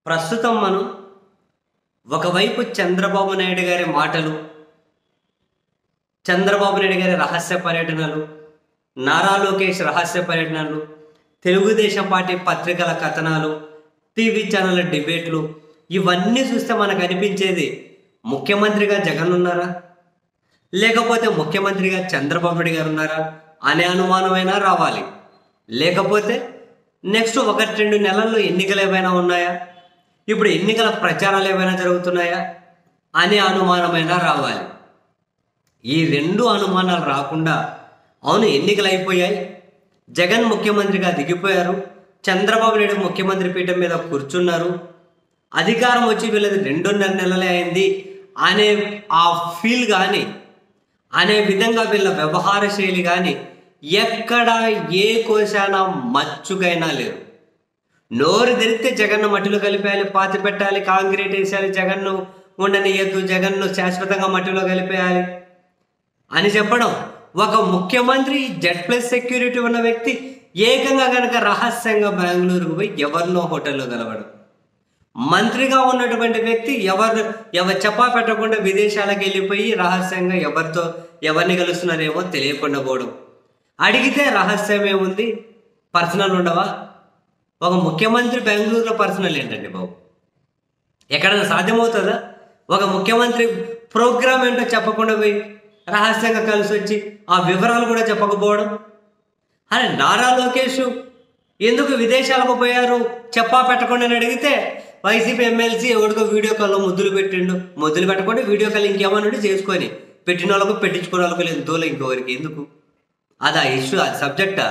ప్రస్తుతం మనం ఒకవైపు చంద్రబాబు నాయుడు గారి మాటలు, చంద్రబాబు నాయుడు గారి రహస్య పర్యటనలు, నారా లోకేష్ రహస్య పర్యటనలు, తెలుగుదేశం పార్టీ పత్రికల కథనాలు, టీవీ ఛానళ్ళ డిబేట్లు, ఇవన్నీ చూస్తే మనకు అనిపించేది ముఖ్యమంత్రిగా జగన్ ఉన్నారా, లేకపోతే ముఖ్యమంత్రిగా చంద్రబాబు నాయుడు గారు ఉన్నారా అనే అనుమానమైనా రావాలి. లేకపోతే నెక్స్ట్ 1-2 నెలల్లో ఎన్నికలు ఏమైనా ఉన్నాయా, ఇప్పుడు ఎన్నికల ప్రచారాలు ఏమైనా జరుగుతున్నాయా అనే అనుమానమైనా రావాలి. ఈ 2 అనుమానాలు రాకుండా అవును ఎన్నికలు అయిపోయాయి, జగన్ ముఖ్యమంత్రిగా దిగిపోయారు, చంద్రబాబు నాయుడు ముఖ్యమంత్రి పీఠం మీద కూర్చున్నారు, అధికారం వచ్చి వీళ్ళది 2.5 నెలలే అయింది అనే ఆ ఫీల్ కానీ, అనే విధంగా వీళ్ళ వ్యవహార శైలి కానీ ఎక్కడ ఏ కోశాన మచ్చుకైనా లేదు. నోరు తెరిస్తే జగన్ను మట్టిలో కలిపేయాలి, పాతి పెట్టాలి, కాంక్రీట్ వేసేయాలి, జగన్ను ఉండనియద్దు, జగన్ను శాశ్వతంగా మట్టిలో కలిపేయాలి అని చెప్పడం. ఒక ముఖ్యమంత్రి Z+ సెక్యూరిటీ ఉన్న వ్యక్తి ఏకంగా కనుక రహస్యంగా బెంగళూరుకు పోయి ఎవరినో హోటల్లో కలవడం, మంత్రిగా ఉన్నటువంటి వ్యక్తి ఎవరు చెప్పా పెట్టకుండా విదేశాలకు వెళ్ళిపోయి రహస్యంగా ఎవరిని కలుస్తున్నారేమో తెలియకుండా పోవడం. అడిగితే రహస్యం ఏముంది, పర్సనల్ ఉండవా? ఒక ముఖ్యమంత్రి బెంగళూరులో పర్సనల్ ఏంటండి బాబు? ఎక్కడైనా సాధ్యమవుతుందా? ఒక ముఖ్యమంత్రి ప్రోగ్రామ్ ఏంటో చెప్పకుండా పోయి రహస్యంగా కలిసి వచ్చి ఆ వివరాలు కూడా చెప్పకపోవడం. అరే నారా లోకేష్ ఎందుకు విదేశాలకు పోయారు చెప్పా పెట్టకుండా అడిగితే వైసీపీ ఎమ్మెల్సీ ఎవడికో వీడియో కాల్లో ముద్దులు పెట్టిండు, ముద్దులు పెట్టకుండా వీడియో కాల్ ఇంకేమన్నా చేసుకొని పెట్టిన వాళ్ళకు పెట్టించుకునే వాళ్ళకు లేదు, తోలే ఇంకోవరికి ఎందుకు? అది ఆ ఇష్యూ, అది సబ్జెక్టా?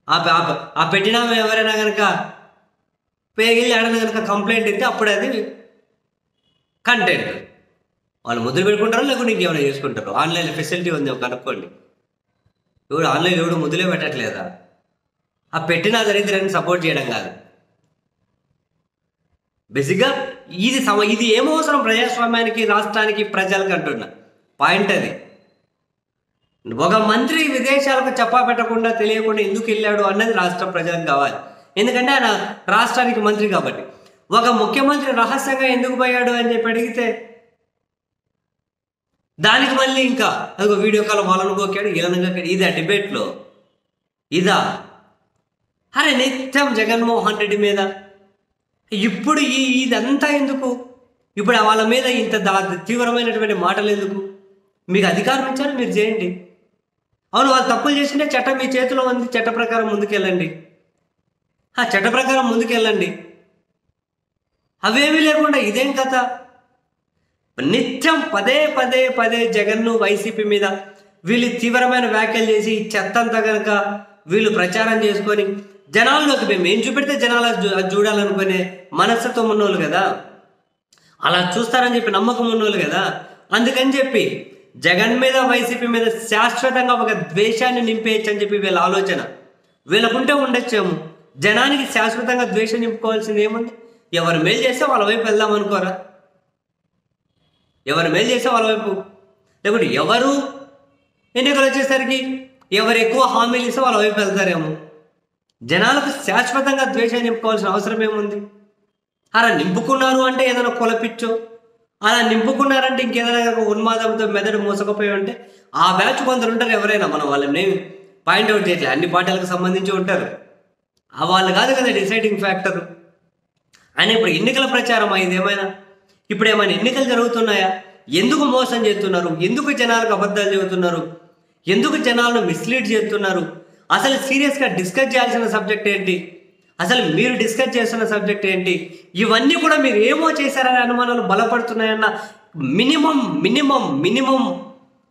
ఆ పెట్టిన ఎవరైనా కనుక పేగిల్లి ఆడన కనుక కంప్లైంట్ ఇస్తే అప్పుడు అది కంటెంట్. వాళ్ళు ముద్దులు పెట్టుకుంటారో లేకుంటే ఇంకేమైనా చేసుకుంటారు. ఆన్లైన్ ఫెసిలిటీ ఉంది కనుక్కోండి. ఆన్లైన్ ఎవడు ముద్దులే పెట్టట్లేదా? ఆ పెట్టిన దరిద్రాన్ని సపోర్ట్ చేయడం కాదు. బేసిక్గా ఇది ఏమవసరం ప్రజాస్వామ్యానికి, రాష్ట్రానికి, ప్రజలకు అంటున్నా పాయింట్ అది. ఒక మంత్రి విదేశాలకు చెప్పా పెట్టకుండా తెలియకుండా ఎందుకు వెళ్ళాడు అన్నది రాష్ట్ర ప్రజలకు కావాలి. ఎందుకంటే ఆయన రాష్ట్రానికి మంత్రి కాబట్టి. ఒక ముఖ్యమంత్రి రహస్యంగా ఎందుకు పోయాడు అని చెప్పి అడిగితే దానికి మళ్ళీ ఇంకా అదిగో వీడియో కాల్ వాళ్ళను గోకాడు, వీళ్ళను గోకాడు. ఇదా డిబేట్లో? ఇదా? అరే నిత్యం జగన్మోహన్ రెడ్డి మీద ఇప్పుడు ఇదంతా ఎందుకు? ఇప్పుడు వాళ్ళ మీద ఇంత తీవ్రమైనటువంటి మాటలు ఎందుకు? మీకు అధికారం ఇచ్చారు, మీరు చేయండి. అవును వాళ్ళు తప్పులు చేసింటే చట్టం మీ చేతిలో ఉంది, చట్ట ప్రకారం ముందుకెళ్ళండి. చట్ట ప్రకారం ముందుకెళ్ళండి. అవేమీ లేకుండా ఇదేం కథ? నిత్యం పదే జగన్ను వైసీపీ మీద వీళ్ళు తీవ్రమైన వ్యాఖ్యలు చేసి చెత్తంతా కనుక వీళ్ళు ప్రచారం చేసుకొని జనాల్లోకి మేము ఏం చూపెడితే జనాలు చూడాలనుకునే మనస్తత్వం ఉన్నోళ్ళు కదా, అలా చూస్తారని చెప్పి నమ్మకం ఉన్నోళ్ళు కదా. అందుకని చెప్పి జగన్ మీద వైసీపీ మీద శాశ్వతంగా ఒక ద్వేషాన్ని నింపేయచ్చు అని చెప్పి వీళ్ళ ఆలోచన. వీళ్ళకుంటే ఉండొచ్చేమో, జనానికి శాశ్వతంగా ద్వేషం నింపుకోవాల్సింది ఏముంది? ఎవరు మేలు చేస్తే వాళ్ళ వైపు వెళ్దాం అనుకోరా? ఎవరు మేలు చేస్తే వాళ్ళ వైపు, లేకుంటే ఎవరు ఎన్నికలు వచ్చేసరికి ఎవరు ఎక్కువ హామీలు ఇస్తే వాళ్ళ వైపు వెళ్తారేమో. జనాలకు శాశ్వతంగా ద్వేషాన్ని నింపుకోవాల్సిన అవసరం ఏముంది? అలా నింపుకున్నారు అంటే ఏదైనా కొలపిచ్చో, అలా నింపుకున్నారంటే ఇంకేదైనా ఉన్మాదంతో మెదడు మోసకపోయి ఉంటే ఆ బ్యాచ్ కొందరు ఉంటారు. ఎవరైనా మనం వాళ్ళని పాయింట్అవుట్ చేయట్లేదు, అన్ని పార్టీలకు సంబంధించి ఉంటారు. వాళ్ళు కాదు కదా డిసైడింగ్ ఫ్యాక్టర్. అని ఇప్పుడు ఎన్నికల ప్రచారం అయింది ఏమైనా? ఇప్పుడు ఏమైనా ఎన్నికలు జరుగుతున్నాయా? ఎందుకు మోసం చేస్తున్నారు? ఎందుకు జనాలకు అబద్ధాలు చెబుతున్నారు? ఎందుకు జనాలను మిస్లీడ్ చేస్తున్నారు? అసలు సీరియస్గా డిస్కస్ చేయాల్సిన సబ్జెక్ట్ ఏంటి? అసలు మీరు డిస్కస్ చేస్తున్న సబ్జెక్ట్ ఏంటి? ఇవన్నీ కూడా మీరు ఏమో చేశారనే అనుమానాలు బలపడుతున్నాయన్న మినిమం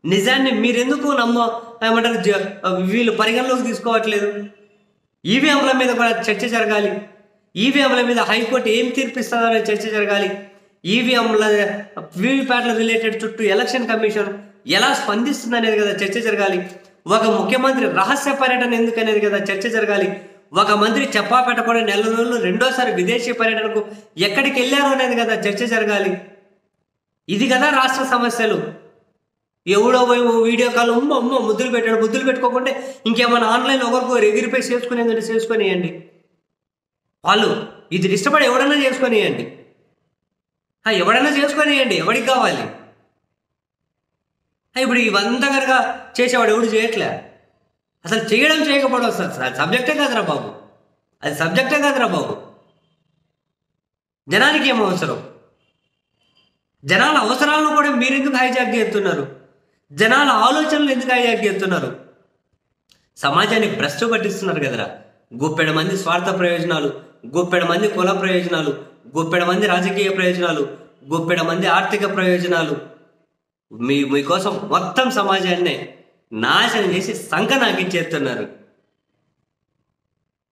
నిజాన్ని మీరెందుకు ఏమంటారు వీళ్ళు పరిగణలోకి తీసుకోవట్లేదు? ఈవీఎంల మీద కూడా చర్చ జరగాలి. ఈవీఎంల మీద హైకోర్టు ఏం తీర్పిస్తుందనే చర్చ జరగాలి. ఈవీఎంల వీవీప్యాట్ల రిలేటెడ్ చుట్టూ ఎలక్షన్ కమిషన్ ఎలా స్పందిస్తుంది అనేది కదా చర్చ జరగాలి. ఒక ముఖ్యమంత్రి రహస్య పర్యటన ఎందుకు అనేది కదా చర్చ జరగాలి. ఒక మంత్రి చెప్పా పెట్టకుండా నెల రోజులు రెండోసారి విదేశీ పర్యటనకు ఎక్కడికి వెళ్ళారు అనేది కదా చర్చ జరగాలి. ఇది కదా రాష్ట్ర సమస్యలు. ఎవడో పోయి వీడియో కాల్ ముద్దులు పెట్టాడు, ముద్దులు పెట్టుకోకుంటే ఇంకేమైనా ఆన్లైన్ ఒకరికొకరు ఎగిరిపోయి చేసుకునేదంటే చేసుకునేయండి. వాళ్ళు ఇది ఇష్టపడి ఎవడన్నా చేసుకొనియండి, ఎవడన్నా చేసుకొనియండి, ఎవడికి కావాలి? ఇప్పుడు ఇవంతా కనుక చేసేవాడు ఎవడు చేయట్లే. అసలు చేయడం చేయకపోవడం అసలు సబ్జెక్టే కాదురా బాబు, అది సబ్జెక్టే కాదురా బాబు. జనానికి ఏమో అవసరం, జనాల అవసరాలను కూడా మీరు ఎందుకు హైజాక్ చేస్తున్నారు? జనాల ఆలోచనలు ఎందుకు హైజాక్ చేస్తున్నారు? సమాజాన్ని భ్రష్టు పట్టిస్తున్నారు కదరా. గుప్పెడు మంది స్వార్థ ప్రయోజనాలు, గుప్పెడు మంది కుల ప్రయోజనాలు, గుప్పెడు మంది రాజకీయ ప్రయోజనాలు, గుప్పెడు మంది ఆర్థిక ప్రయోజనాలు మీకోసం మొత్తం సమాజాన్నే నాశనం చేసి సంకనాకించేస్తున్నారు.